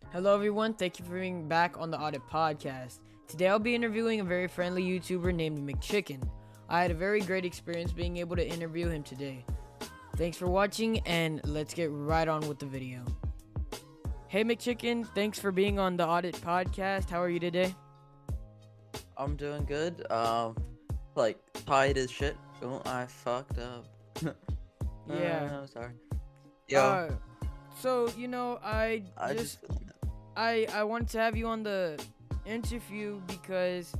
Hello, everyone. Thank you for being back on the Audit Podcast. Today, I'll be interviewing a very friendly YouTuber named McChicken. I had a very great experience being able to interview him today. Thanks for watching, and let's get right on with the video. Hey, McChicken. Thanks for being on the Audit Podcast. How are you today? I'm doing good. Like tired as shit. Oh, I fucked up. Yeah. No, sorry. Yo, Uh, so I I just just I wanted to have you on the interview because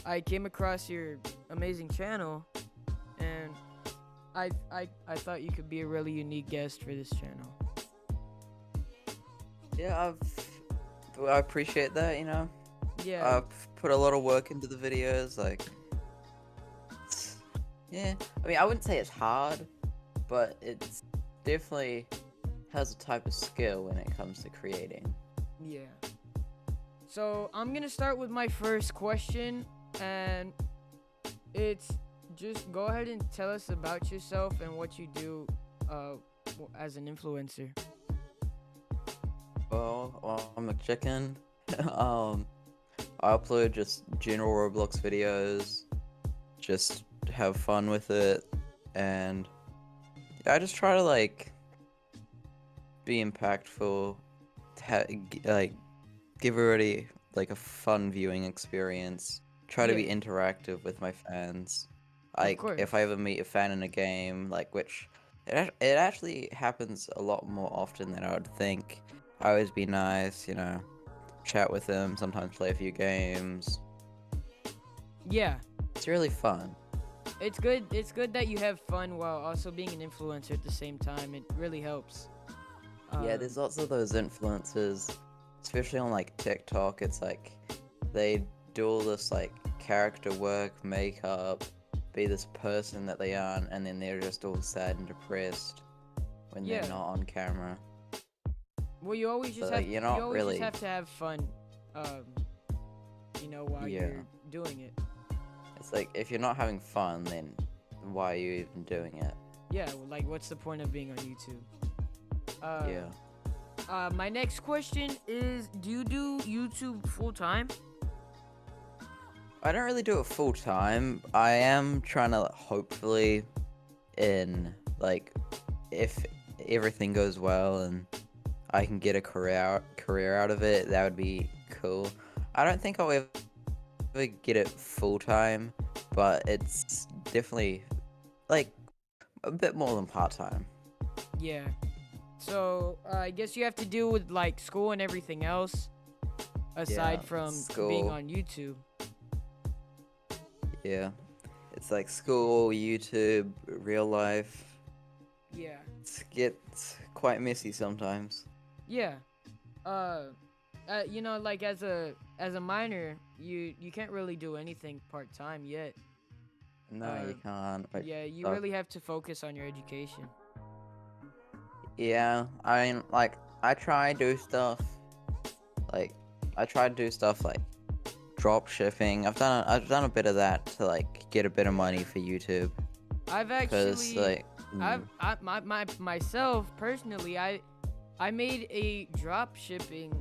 I came across your amazing channel, and I thought you could be a really unique guest for this channel. yeah, I appreciate that. Yeah, I've put a lot of work into the videos. Yeah. I mean, I wouldn't say it's hard, but it's definitely has a type of skill when it comes to creating. yeah. So I'm gonna start with my first question, and it's just go ahead and tell us about yourself and what you do uh, as an influencer. I'm a chicken. um, I upload just general Roblox videos, just have fun with it, and I just try to be impactful, like give everybody like a fun viewing experience. Try to Yeah, be interactive with my fans. of Like if I course. ever meet a fan in a game, like which it actually happens a lot more often than I would think. I always be nice, chat with them, sometimes play a few games. Yeah, It's really fun. it's good. It's good that you have fun while also being an influencer at the same time. It really helps. Yeah, Um, there's lots of those influencers, especially on like TikTok. It's like they do all this like character work, makeup, be this person that they aren't, and then they're just all sad and depressed when they're yeah. not on camera. Well, you always So just like have you're you not always just really, have to have fun. Um, while yeah. you're doing it. It's like if you're not having fun, then why are you even doing it? Yeah. Well, like, what's the point of being on YouTube? Uh, Yeah. my next question is: do you do YouTube full time? I don't really do it full time. I am trying to hopefully in like if everything goes well and I can get a career out of it, that would be cool. I don't think I'll ever get it full time, but it's definitely like a bit more than part time. Yeah. So I guess you have to deal with like school and everything else Yeah, aside from being school. on YouTube. Yeah, it's like school, YouTube, real life. Yeah. It gets quite messy sometimes. Yeah. Uh, like as a minor, you can't really do anything part time yet. No, Uh, you can't. Wait, yeah, you stop. really have to focus on your education. Yeah, I mean, like I try do stuff like I try to do stuff like drop shipping. I've done a bit of that to like get a bit of money Yeah. for YouTube. I've Cause actually, like, my myself personally, I made a drop shipping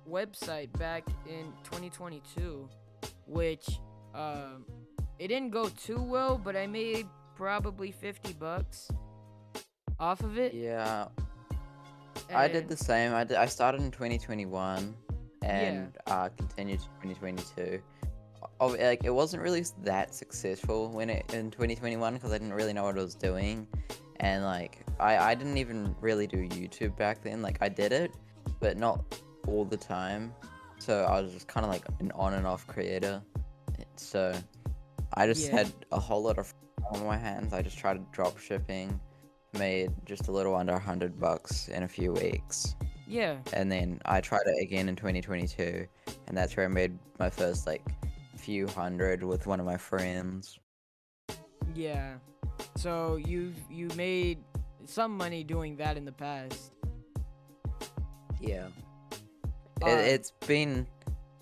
website back in 2022, which um, it didn't go too well, but I made probably $50 off of it, yeah, I did and the same. I started in 2021 yeah, and continued to 2022. Like it wasn't really that successful when it in 2021 because I didn't really know what I was doing, and like I didn't even really do YouTube back then. Like I did it, but not all the time. So I was just kind of like an on and off creator. So I just yeah, had a whole lot of on my hands. I just tried drop shipping, made just a little under $100 in a few weeks, yeah, and then I tried it again in 2022, and that's where I made my first like few hundred with one of my friends. yeah. So you made some money doing that in the past. Yeah, Uh, it's been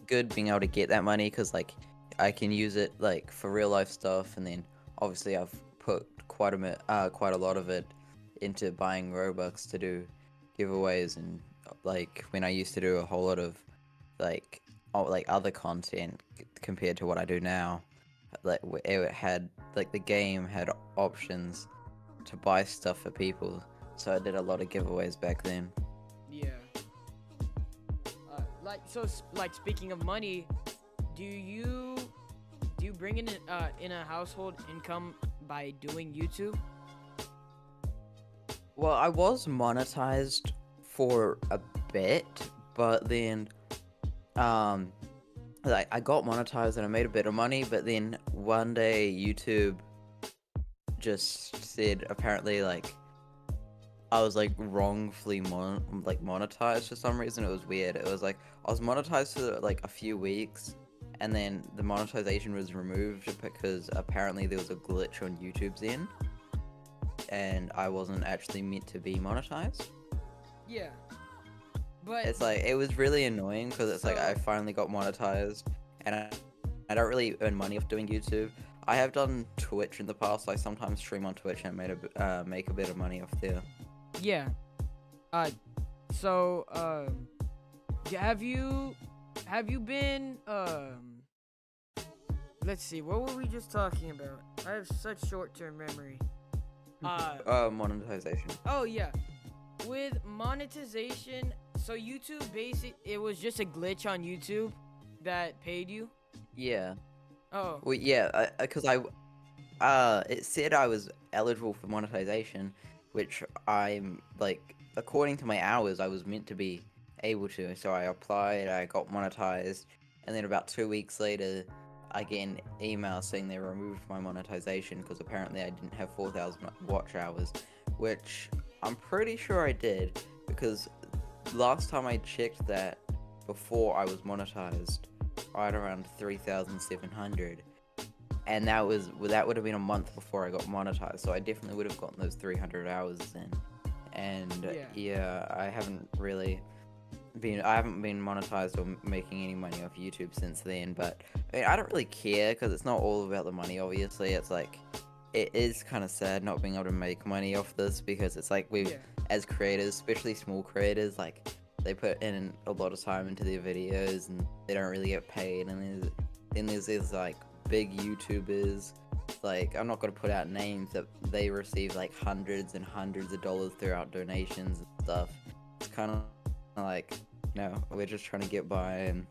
good being able to get that money because like I can use it like for real life stuff, and then obviously I've put quite a lot of it into buying Robux to do giveaways and like when I used to do a whole lot of like other content compared to what I do now. Like it had like the game had options to buy stuff for people, so I did a lot of giveaways back then. Yeah. Like speaking of money, do you bring in a household income by doing YouTube? Well, I was monetized for a bit, but then um like I got monetized and I made a bit of money, but then one day YouTube just said apparently like I was like wrongfully monetized for some reason. It was weird. It was like I was monetized for like a few weeks, and then the monetization was removed because apparently there was a glitch on YouTube's end, and I wasn't actually meant to be monetized. Yeah. But It's like it was really annoying because it's like I so finally got monetized, and I don't really earn money off doing YouTube. I have done Twitch in the past. I sometimes stream on Twitch and make a bit of money off there. yeah. Uh so have you been let's see, what were we just talking about? I have such short-term memory. Monetization. Oh yeah. With monetization, so YouTube it was just a glitch on YouTube that paid you? Yeah. Oh. Well, yeah, because it said I was eligible for monetization, which I'm like, according to my hours, I was meant to be able to. So I applied, I got monetized, and then about 2 weeks later, I get an email saying they removed my monetization because apparently I didn't have 4,000 watch hours, which I'm pretty sure I did because last time I checked that before I was monetized, I had around 3,700, and that would have been a month before I got monetized, so I definitely would have gotten those 300 hours in. And yeah, I haven't been monetized or making any money off YouTube since then. But I mean, I don't really care because it's not all about the money. Obviously, it's like it is kind of sad not being able to make money off this because it's like as creators, especially small creators, like they put in a lot of time into their videos and they don't really get paid. And there's these like big YouTubers, like I'm not gonna put out names, that they receive like hundreds and hundreds of dollars throughout donations and stuff. It's kind of like, no, we're just trying to get by and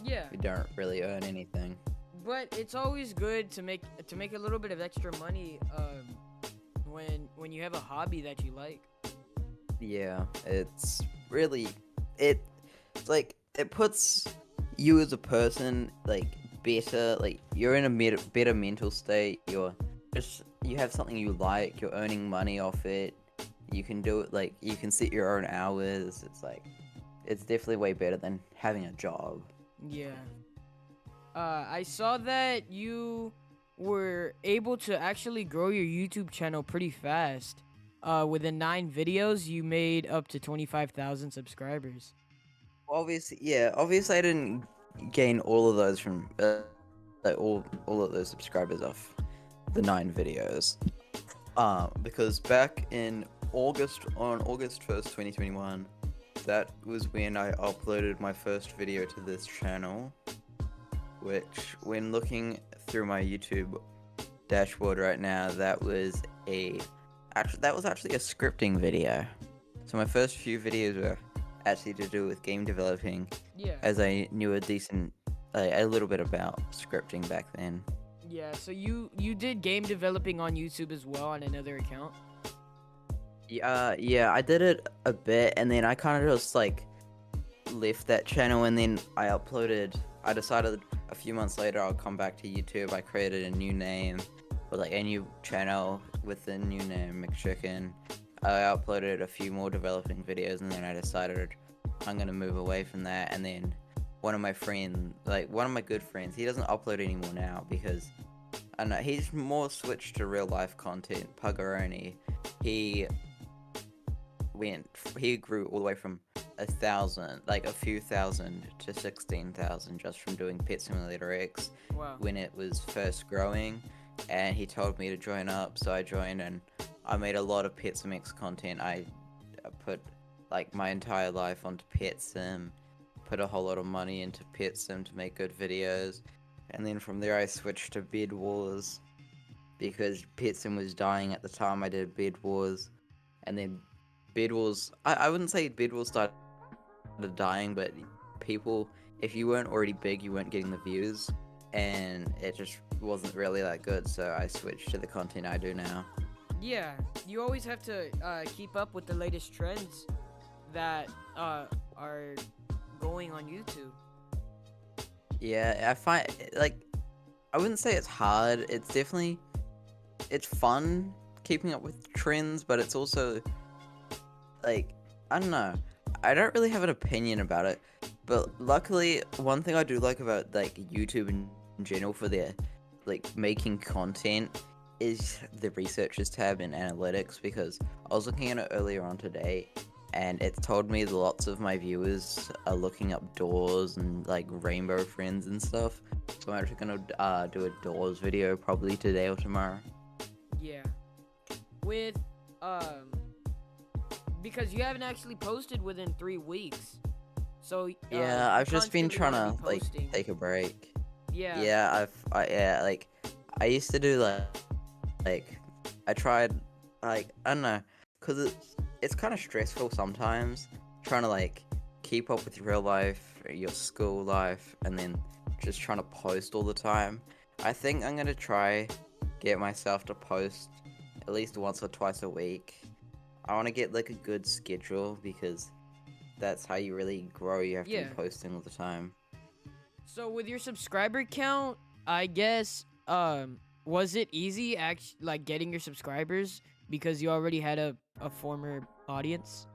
Yeah. we don't really earn anything. But it's always good to make a little bit of extra money when you have a hobby that you like. Yeah, it's really it's like it puts you as a person like better, like you're in a better mental state. You have something you like, you're earning money off it, you can do it, like you can set your own hours. It's like it's definitely way better than having a job. Yeah. I saw that you were able to actually grow your YouTube channel pretty fast. Within 9 videos, you made up to 25,000 subscribers. Obviously I didn't gain all of those from like all of those subscribers off the 9 videos. Because back in August 1st, 2021, that was when I uploaded my first video to this channel, which when looking through my YouTube dashboard right now, that was actually a scripting video. So my first few videos were actually to do with game developing, Yeah. as I knew a little bit about scripting back then. Yeah, so you did game developing on YouTube as well on another account? Yeah, I did it a bit, and then I kind of just like left that channel, and then I decided a few months later I'll come back to YouTube. I created a new name, or like a new channel with the new name, McChicken. I uploaded a few more developing videos, and then I decided I'm gonna move away from that. And then one of my good friends, he doesn't upload anymore now because I don't know, he's more switched to real life content. Puggaroni, he grew all the way from a few thousand to 16,000 just from doing Pet Simulator X. Wow. When it was first growing, and he told me to join up, so I joined, and I made a lot of Pet Sim X content. I put like my entire life onto Pet Sim, put a whole lot of money into Pet Sim to make good videos, and then from there I switched to Bed Wars because Pet Sim was dying at the time I did Bed Wars, and then Bed Wars. I wouldn't say Bed Wars started dying, but people, if you weren't already big, you weren't getting the views, and it just wasn't really that good. So I switched to the content I do now. Yeah, you always have to keep up with the latest trends that are going on YouTube. Yeah, I find like I wouldn't say it's hard. It's fun keeping up with trends, but it's also like I don't know. I don't really have an opinion about it, but luckily, one thing I do like about like YouTube in general for their like making content is the researchers tab in analytics because I was looking at it earlier on today and it told me that lots of my viewers are looking up doors and like rainbow friends and stuff. So I'm actually gonna do a doors video probably today or tomorrow. Yeah, with um because you haven't actually posted within 3 weeks, so Yeah, you I've just been constantly trying want to be to like posting. take a break. Yeah, Yeah, yeah, like I used to do like I tried like I don't know, cause it's kind of stressful sometimes trying to like keep up with real life, your school life, and then just trying to post all the time. I think I'm gonna try get myself to post at least once or twice a week. I want to get like a good schedule because that's how you really grow. You have to be yeah. posting all the time. So with your subscriber count, I guess was it easy like getting your subscribers because you already had a former audience?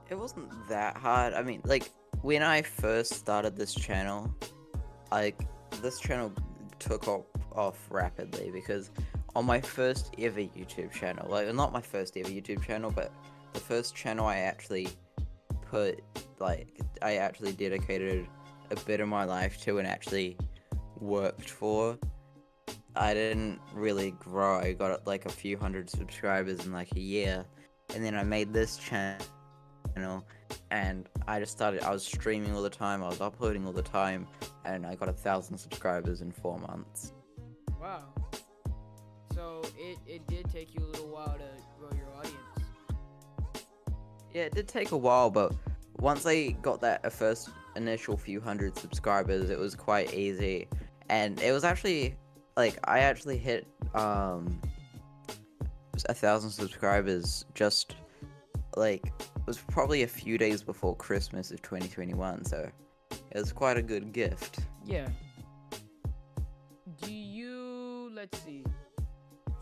It wasn't that hard. I mean, like when I first started this channel, like this channel took off rapidly because on my first ever YouTube channel, like not my first ever YouTube channel, but the first channel I actually put like I actually dedicated a bit of my life to and actually worked for. I didn't really grow. I got like a few hundred subscribers in like a year, and then I made this channel, and I was streaming all the time. I was uploading all the time, and I got 1,000 subscribers in 4 months. Wow. So it did take you a little while to grow your audience. Yeah, it did take a while, but once I got that first initial few hundred subscribers, it was quite easy, and it was actually like I actually hit 1,000 subscribers just like it was probably a few days before Christmas of 2021, so it was quite a good gift. Yeah. Let's see.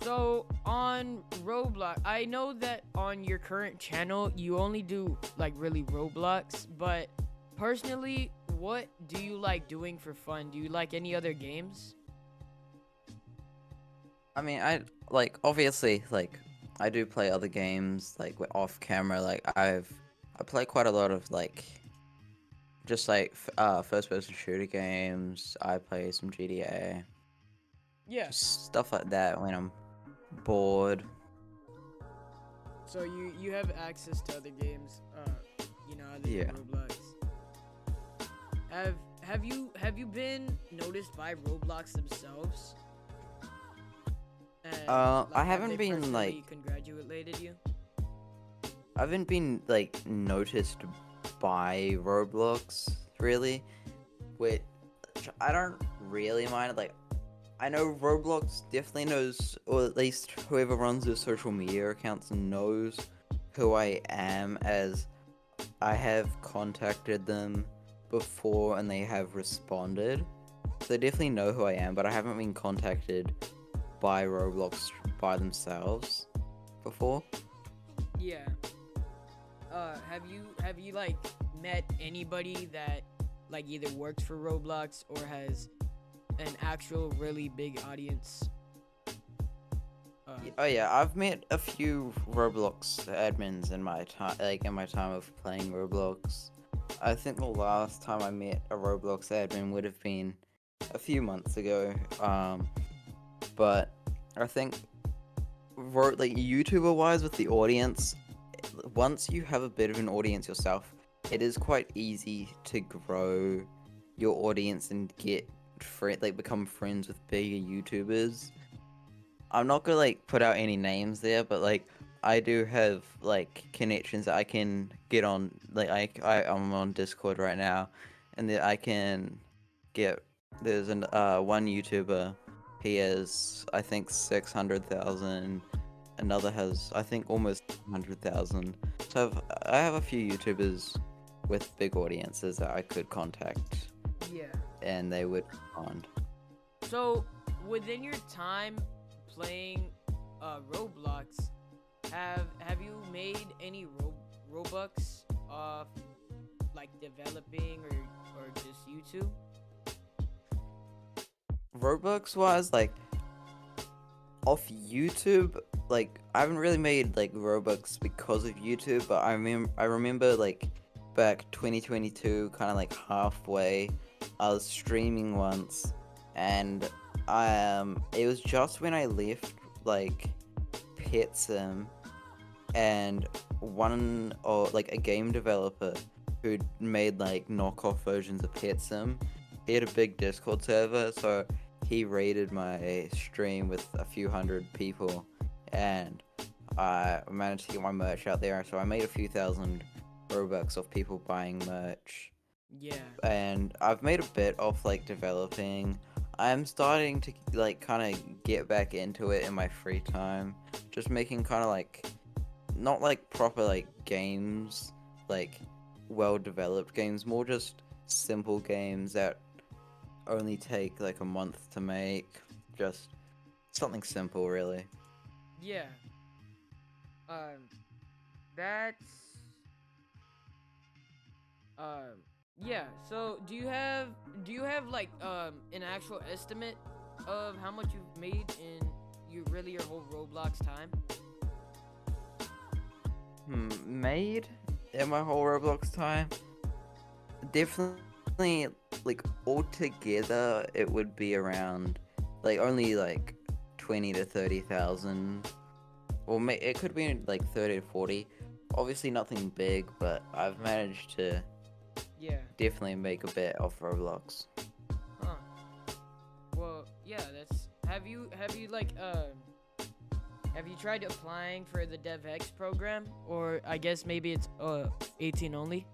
So on Roblox, I know that on your current channel you only do like really Roblox, but personally, what do you like doing for fun? Do you like any other games? I mean, I like obviously like I do play other games like off camera. Like I play quite a lot of like just like first person shooter games. I play some GTA, Yeah. just stuff like that when I'm bored. So you have access to other games, other than Yeah. Roblox. Have you been noticed by Roblox themselves? And I like, have haven't they been personally like congratulated you? I haven't been like noticed by Roblox really, which I don't really mind. Like I know Roblox definitely knows, or at least whoever runs their social media accounts knows who I am, as I have contacted them before and they have responded. So they definitely know who I am, but I haven't been contacted by Roblox by themselves before. Yeah. Have you like met anybody that like either works for Roblox or has an actual really big audience? Oh yeah, I've met a few Roblox admins in my time, like in my time of playing Roblox. I think the last time I met a Roblox admin would have been a few months ago. But I think like YouTuber wise with the audience, once you have a bit of an audience yourself, it is quite easy to grow your audience and get become friends with bigger YouTubers. I'm not gonna like put out any names there, but like I do have like connections that I can get on. Like I'm on Discord right now, and that I can get. There's an one YouTuber. He has I think 600,000. Another has I think almost 100,000. So I have a few YouTubers with big audiences that I could contact, Yeah. and they would respond. So, within your time playing Roblox, have you made any Robux off like developing or just YouTube? Roblox wise, like off YouTube, like I haven't really made like Robux because of YouTube, but I remember like back 2022, kind of like halfway, I was streaming once, and it was just when I left like Pet Sim, and one or like a game developer who made like knockoff versions of Pet Sim, he had a big Discord server, so he raided my stream with a few hundred people, and I managed to get my merch out there. So I made a few thousand Robux off people buying merch, Yeah. and I've made a bit off like developing. I'm starting to like kind of get back into it in my free time, just making kind of like not like proper like games, like well developed games, more just simple games that only take like a month to make. Just something simple, really. Yeah. Um, that's um, yeah. So, do you have like an actual estimate of how much you've made in your whole Roblox time? Made in my whole Roblox time, definitely like altogether it would be around like only like 20 to 30,000, or it could be like 30 to 40. Obviously nothing big, but I've managed to Yeah. definitely make a bit off Roblox. Huh. Well, yeah. That's. Have you like have you tried applying for the DevX program, or I guess maybe it's 18 only?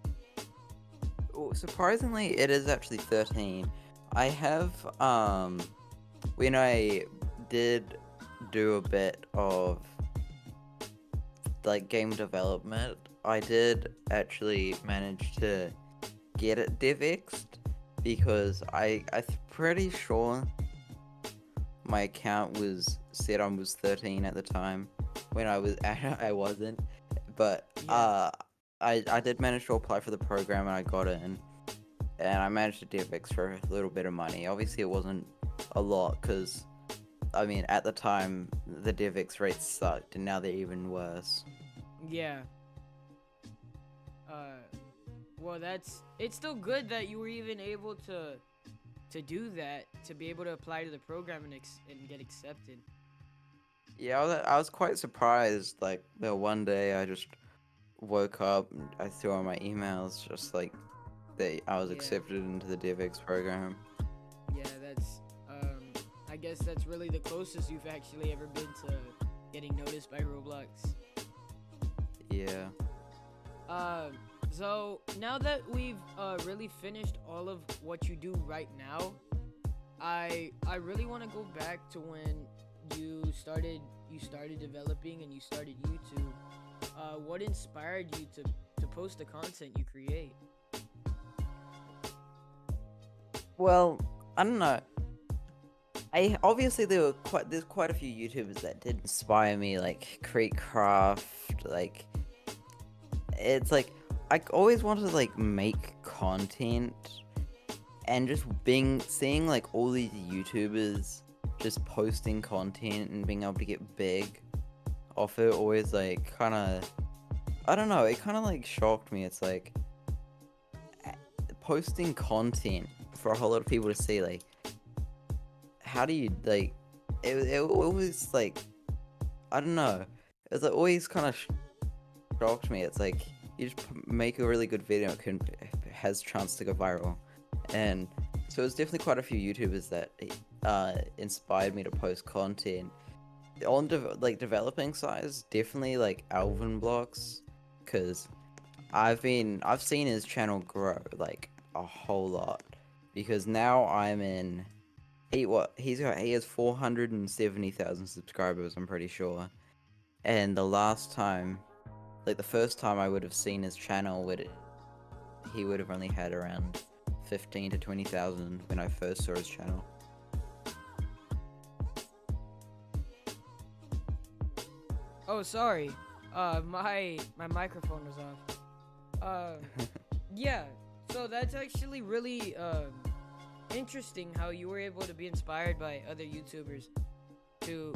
Oh, surprisingly, it is actually 13. I have, when I did do a bit of like game development, I did actually manage to get it DevX'd, because I'm pretty sure my account was set on was 13 at the time when I wasn't, but Yeah. I did manage to apply for the program, and I got in, and I managed to DevX for a little bit of money. Obviously it wasn't a lot, because I mean at the time the DevX rates sucked, and now they're even worse. Yeah. Uh, well, it's still good that you were even able to do that, to be able to apply to the program and get accepted. Yeah, I was quite surprised. Like, one day I just woke up and I threw on my emails, just like I was Yeah. accepted into the DevX program. Yeah, that's I guess that's really the closest you've actually ever been to getting noticed by Roblox. Yeah. Um, so now that we've really finished all of what you do right now, I really want to go back to when you started developing and you started YouTube. What inspired you to post the content you create? Well, I don't know. I obviously there's quite a few YouTubers that did inspire me, like Create Craft. Like, it's like I always wanted to like make content, and just seeing like all these YouTubers just posting content and being able to get big off it, always like kind of, I don't know, it kind of like shocked me. It's like posting content for a whole lot of people to see, like how do you like it always like, I don't know, it's like always kind of shocked me. It's like you just make a really good video, has chance to go viral, and so it's definitely quite a few YouTubers that inspired me to post content on like developing size. Definitely like Alvin Blocks, because I've seen his channel grow like a whole lot, because now I'm in he has 470,000 subscribers, I'm pretty sure. And the last time, like the first time I would have seen his channel, he would have only had around 15 to 20,000 when I first saw his channel. Oh, sorry. My microphone was off. Yeah. So that's actually really interesting how you were able to be inspired by other YouTubers to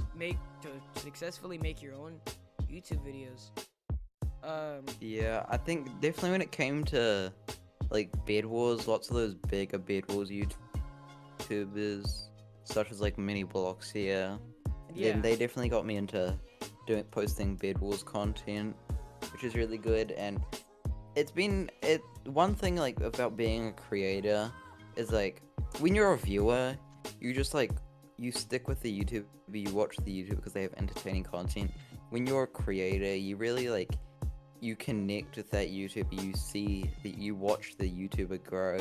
successfully make your own YouTube videos. Yeah, I think definitely when it came to like Bed Wars, lots of those bigger Bed Wars YouTubers, such as like Mini Blocks here, Yeah. then they definitely got me into posting Bed Wars content, which is really good. And one thing like about being a creator is like when you're a viewer, you just like you stick with the YouTube, you watch the YouTube because they have entertaining content. When you're a creator, you really like you connect with that YouTuber, you see that you watch the YouTuber grow.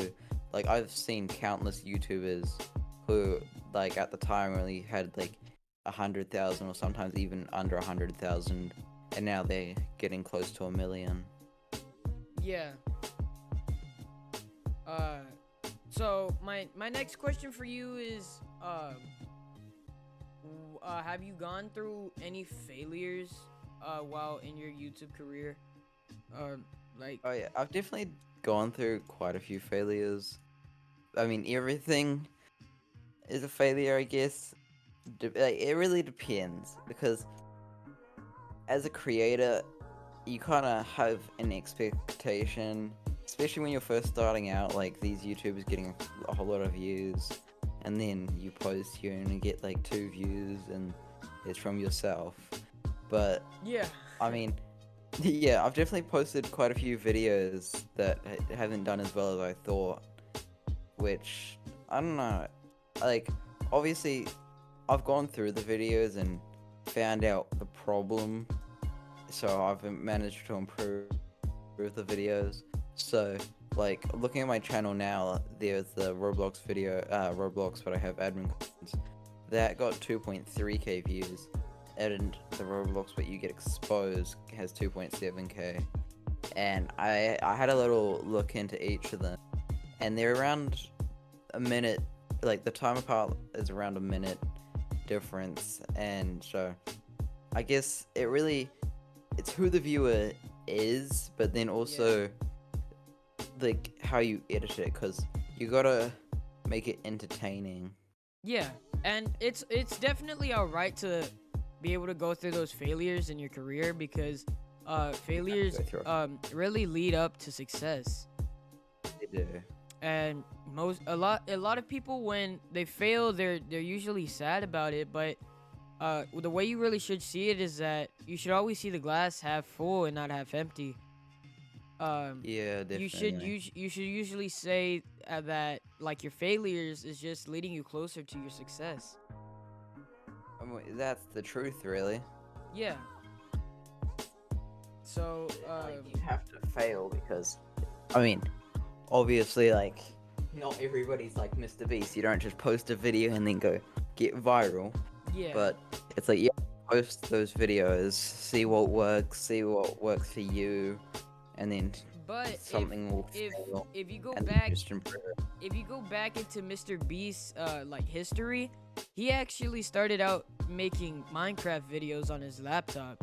Like I've seen countless YouTubers who like at the time only had like 100,000 or sometimes even under 100,000, and now they're getting close to 1 million. Yeah. So my next question for you is, have you gone through any failures, while in your YouTube career? Like. Oh yeah, I've definitely gone through quite a few failures. I mean, everything is a failure, I guess. Like, it really depends, because as a creator, you kind of have an expectation, especially when you're first starting out, like these YouTubers getting a whole lot of views, and then you post here and you get like 2 views, and it's from yourself. But Yeah. I mean, yeah, I've definitely posted quite a few videos that haven't done as well as I thought, which, I don't know, like, obviously, I've gone through the videos and found out the problem, so I've managed to improve the videos. So, like, looking at my channel now, there's the Roblox video, Roblox, but I have admin codes, that got 2.3k views, and the Roblox but you get exposed has 2.7k. And I had a little look into each of them, and they're around a minute, like the time apart is around a minute difference. And so I guess it's who the viewer is, but then also like how you edit it, because you gotta make it entertaining. Yeah, and it's definitely alright to be able to go through those failures in your career, because failures really lead up to success. They do. And a lot of people, when they fail, they're usually sad about it, but the way you really should see it is that you should always see the glass half full and not half empty. Yeah, definitely. You should usually say that like your failures is just leading you closer to your success. I mean, that's the truth, really. Yeah. So Like, you have to fail, because I mean, obviously, like, not everybody's like Mr. Beast. You don't just post a video and then go get viral. yeah. But it's like, yeah, post those videos, see what works for you, and then But something will fail, if you go and then back just improve it. if you go back into Mr. Beast's like history, he actually started out making Minecraft videos on his laptop,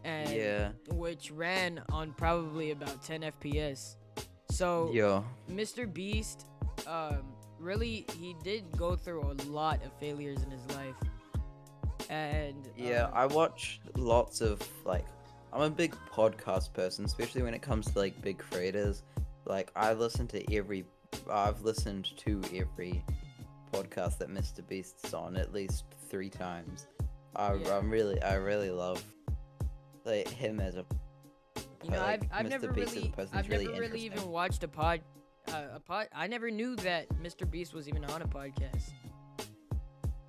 and Yeah. which ran on probably about 10 FPS. So Yeah. Mr. Beast, really, he did go through a lot of failures in his life, and Yeah, I watch lots of, like, I'm a big podcast person, especially when it comes to like big creators. Like, I've listened to every podcast that Mr. Beast's on at least 3 times. I really love like him as a I've Mr. never Beast as a really person I've is really never really interesting. even watched a pod. I never knew that Mr. Beast was even on a podcast.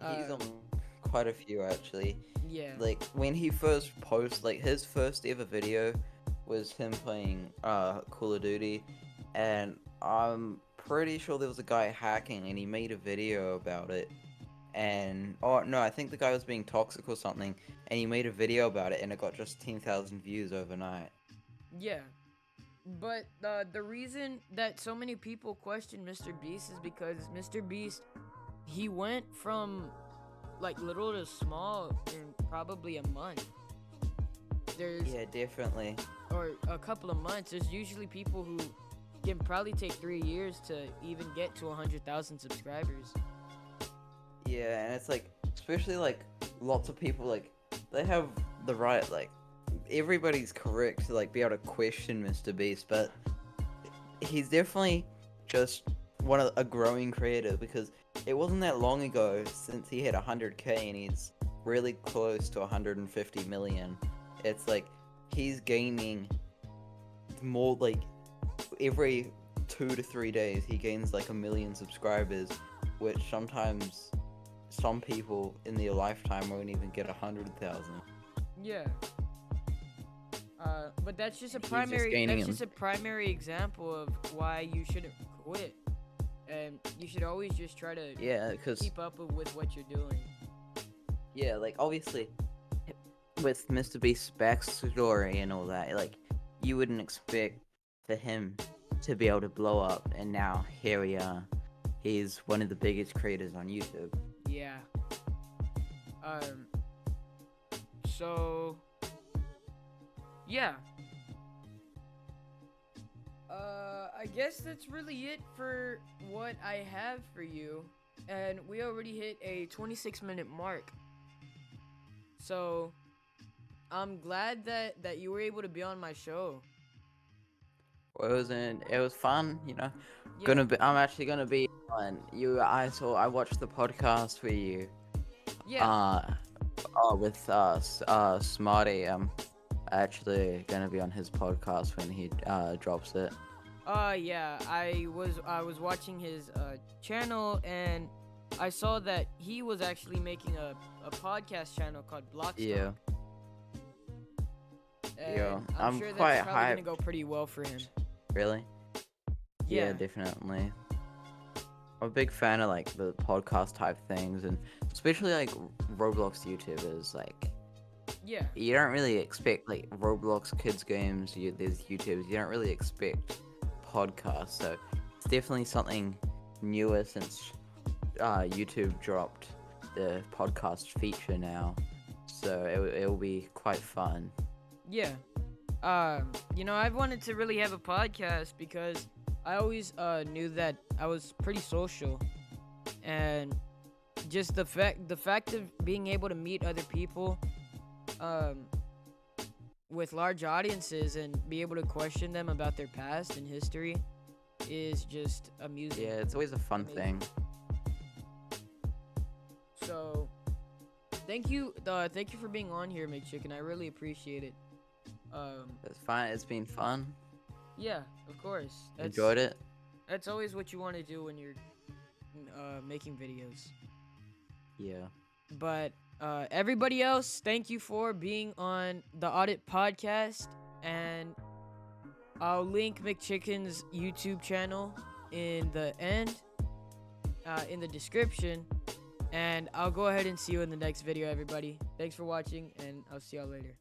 He's Uh, on quite a few actually. yeah, Like when he first posted, like his first ever video was him playing Call of Duty, and I'm pretty sure there was a guy hacking, and he made a video about it. And oh no, I think the guy was being toxic or something, and he made a video about it, and it got just 10,000 views overnight. yeah. But the reason that so many people question Mr. Beast is because Mr. Beast, he went from like little to small in probably a month. There's Yeah, definitely. or a couple of months. There's usually people who can probably take 3 years to even get to 100,000 subscribers. Yeah, and it's like, especially like lots of people like they have the right, like everybody's correct to like be able to question Mr. Beast, but he's definitely just a growing creator, because it wasn't that long ago since he hit 100K and he's really close to 150 million. It's like he's gaining more, like every 2 to 3 days he gains like 1 million subscribers, which sometimes some people in their lifetime won't even get 100,000. Yeah. But that's just a He's just primary. gaining That's him. just a primary example of why you shouldn't quit, and you should always just try to Yeah, because keep up with what you're doing. yeah, like obviously with Mr. Beast's backstory and all that, like you wouldn't expect for him to be able to blow up, and now here we are. He's one of the biggest creators on YouTube. Yeah. Um. So. Yeah. I guess that's really it for what I have for you, and we already hit a 26-minute mark. So, I'm glad that you were able to be on my show. It was fun, you know. Yeah. I'm actually gonna be on you. I watched the podcast with you. Yeah. With Smarty. I'm actually gonna be on his podcast when he drops it. Yeah. I was watching his channel, and I saw that he was actually making a podcast channel called Blockstock. Yeah. And Yeah, I'm I'm sure quite that's probably gonna hyped. go pretty well for him. Really? Yeah. Yeah, definitely. I'm a big fan of like the podcast type things, and especially like Roblox YouTubers. Like Yeah. you don't really expect like Roblox kids games. There's YouTubers. You don't really expect podcasts. So it's definitely something newer since YouTube dropped the podcast feature now. So it'll be quite fun. Yeah. I've wanted to really have a podcast because I always knew that I was pretty social, and just the fact of being able to meet other people with large audiences and be able to question them about their past and history is just amusing. Yeah, it's always a fun Amazing. thing. So, thank you for being on here, McChicken. I really appreciate it. It's fine. It's been fun. Yeah, of course. Enjoyed it. That's always what you want to do when you're making videos. Yeah. But everybody else, thank you for being on the Audit Podcast, and I'll link McChicken's YouTube channel in the end, in the description, and I'll go ahead and see you in the next video, everybody. Thanks for watching, and I'll see y'all later.